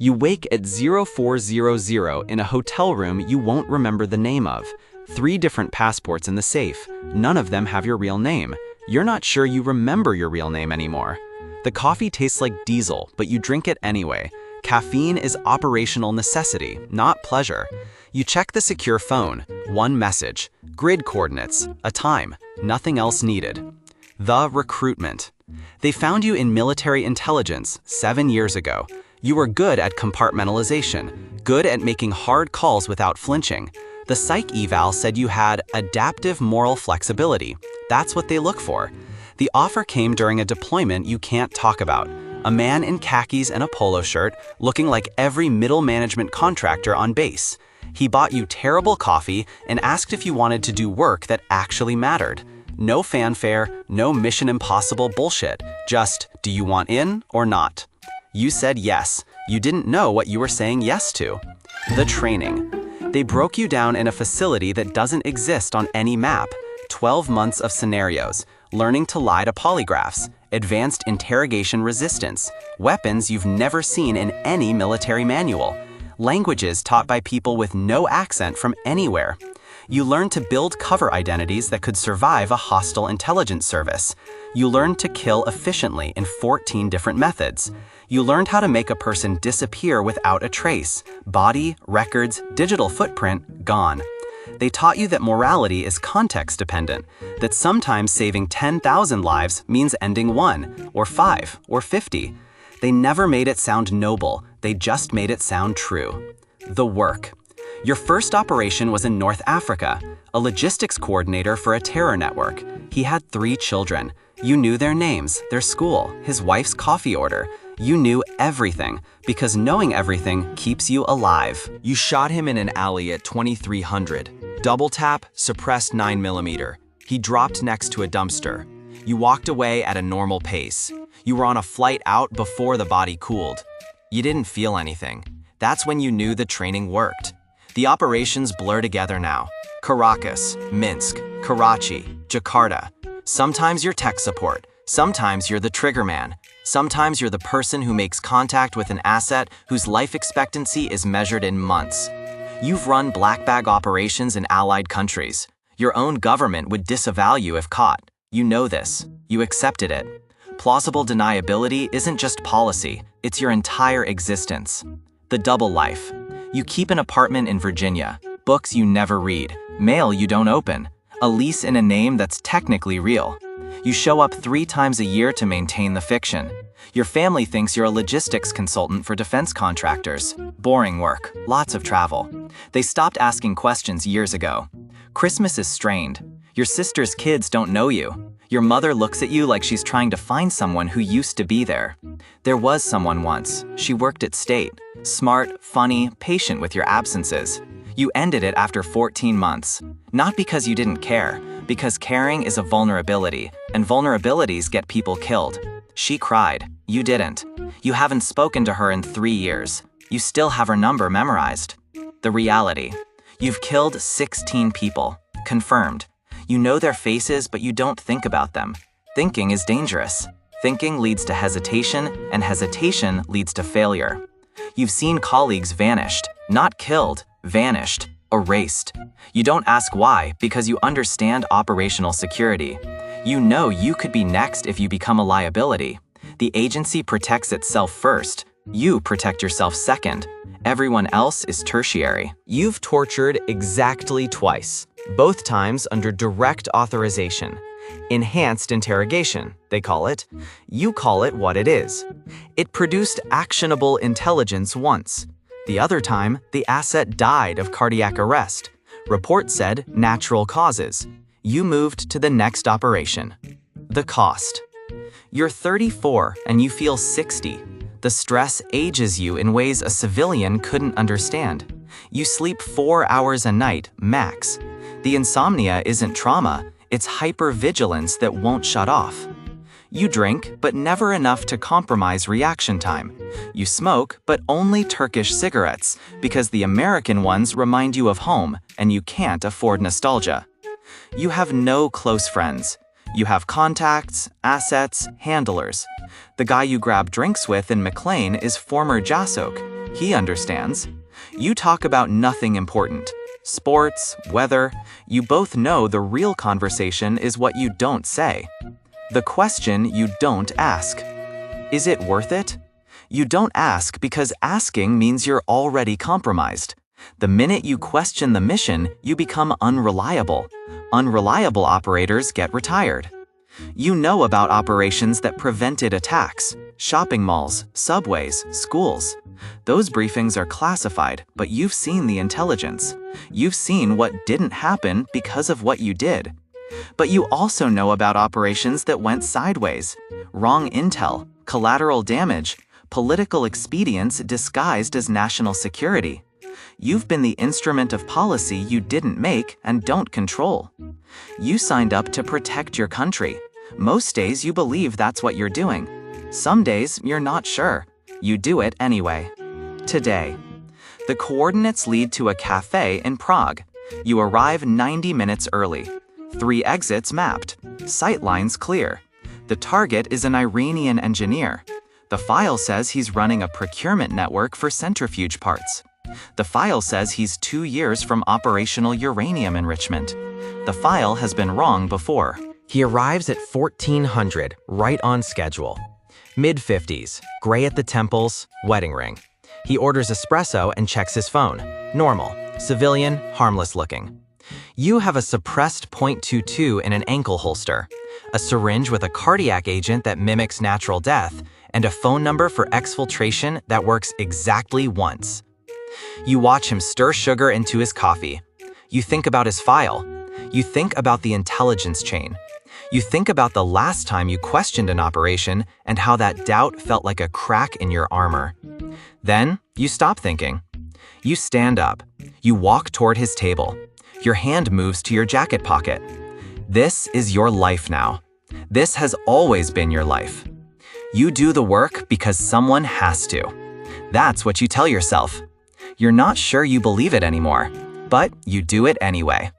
You wake at 0400 in a hotel room you won't remember the name of. 3 different passports in the safe. None of them have your real name. You're not sure you remember your real name anymore. The coffee tastes like diesel, but you drink it anyway. Caffeine is operational necessity, not pleasure. You check the secure phone. 1 message. Grid coordinates. A time. Nothing else needed. The recruitment. They found you in military intelligence 7 years ago. You were good at compartmentalization, good at making hard calls without flinching. The psych eval said you had adaptive moral flexibility. That's what they look for. The offer came during a deployment you can't talk about. A man in khakis and a polo shirt, looking like every middle management contractor on base. He bought you terrible coffee and asked if you wanted to do work that actually mattered. No fanfare, no Mission Impossible bullshit. Just, do you want in or not? You said yes. You didn't know what you were saying yes to. The training. They broke you down in a facility that doesn't exist on any map. 12 months of scenarios, learning to lie to polygraphs, advanced interrogation resistance, weapons you've never seen in any military manual, languages taught by people with no accent from anywhere. You learned to build cover identities that could survive a hostile intelligence service. You learned to kill efficiently in 14 different methods. You learned how to make a person disappear without a trace. Body, records, digital footprint, gone. They taught you that morality is context dependent, that sometimes saving 10,000 lives means ending 1, or 5, or 50. They never made it sound noble, they just made it sound true. The work. Your first operation was in North Africa, a logistics coordinator for a terror network. He had 3 children. You knew their names, their school, his wife's coffee order. You knew everything, because knowing everything keeps you alive. You shot him in an alley at 2300. Double tap, suppressed 9mm. He dropped next to a dumpster. You walked away at a normal pace. You were on a flight out before the body cooled. You didn't feel anything. That's when you knew the training worked. The operations blur together now. Caracas, Minsk, Karachi, Jakarta. Sometimes you're tech support. Sometimes you're the trigger man. Sometimes you're the person who makes contact with an asset whose life expectancy is measured in months. You've run black bag operations in allied countries. Your own government would disavow you if caught. You know this. You accepted it. Plausible deniability isn't just policy, it's your entire existence. The double life. You keep an apartment in Virginia, books you never read, mail you don't open, a lease in a name that's technically real. You show up 3 times a year to maintain the fiction. Your family thinks you're a logistics consultant for defense contractors. Boring work, lots of travel. They stopped asking questions years ago. Christmas is strained. Your sister's kids don't know you. Your mother looks at you like she's trying to find someone who used to be there. There was someone once. She worked at State. Smart, funny, patient with your absences. You ended it after 14 months. Not because you didn't care, because caring is a vulnerability, and vulnerabilities get people killed. She cried. You didn't. You haven't spoken to her in 3 years. You still have her number memorized. The reality. You've killed 16 people. Confirmed. You know their faces, but you don't think about them. Thinking is dangerous. Thinking leads to hesitation, and hesitation leads to failure. You've seen colleagues vanished, not killed, vanished, erased. You don't ask why, because you understand operational security. You know you could be next if you become a liability. The agency protects itself first. You protect yourself second. Everyone else is tertiary. You've tortured exactly twice, both times under direct authorization. Enhanced interrogation, they call it. You call it what it is. It produced actionable intelligence once. The other time, the asset died of cardiac arrest. Report said natural causes. You moved to the next operation. The cost. You're 34 and you feel 60. The stress ages you in ways a civilian couldn't understand. You sleep 4 hours a night, max. The insomnia isn't trauma, it's hypervigilance that won't shut off. You drink, but never enough to compromise reaction time. You smoke, but only Turkish cigarettes, because the American ones remind you of home, and you can't afford nostalgia. You have no close friends. You have contacts, assets, handlers. The guy you grab drinks with in McLean is former JASOC. He understands. You talk about nothing important. Sports, weather, you both know the real conversation is what you don't say. The question you don't ask. Is it worth it? You don't ask because asking means you're already compromised. The minute you question the mission, you become unreliable. Unreliable operators get retired. You know about operations that prevented attacks, shopping malls, subways, schools. Those briefings are classified, but you've seen the intelligence. You've seen what didn't happen because of what you did. But you also know about operations that went sideways. Wrong intel, collateral damage, political expedience disguised as national security. You've been the instrument of policy you didn't make and don't control. You signed up to protect your country. Most days you believe that's what you're doing. Some days you're not sure. You do it anyway. Today. The coordinates lead to a cafe in Prague. You arrive 90 minutes early. 3 exits mapped. Sightlines clear. The target is an Iranian engineer. The file says he's running a procurement network for centrifuge parts. The file says he's 2 years from operational uranium enrichment. The file has been wrong before. He arrives at 1400, right on schedule. Mid-50s, gray at the temples, wedding ring. He orders espresso and checks his phone. Normal, civilian, harmless looking. You have a suppressed .22 in an ankle holster, a syringe with a cardiac agent that mimics natural death, and a phone number for exfiltration that works exactly once. You watch him stir sugar into his coffee. You think about his file. You think about the intelligence chain. You think about the last time you questioned an operation and how that doubt felt like a crack in your armor. Then, you stop thinking. You stand up. You walk toward his table. Your hand moves to your jacket pocket. This is your life now. This has always been your life. You do the work because someone has to. That's what you tell yourself. You're not sure you believe it anymore, but you do it anyway.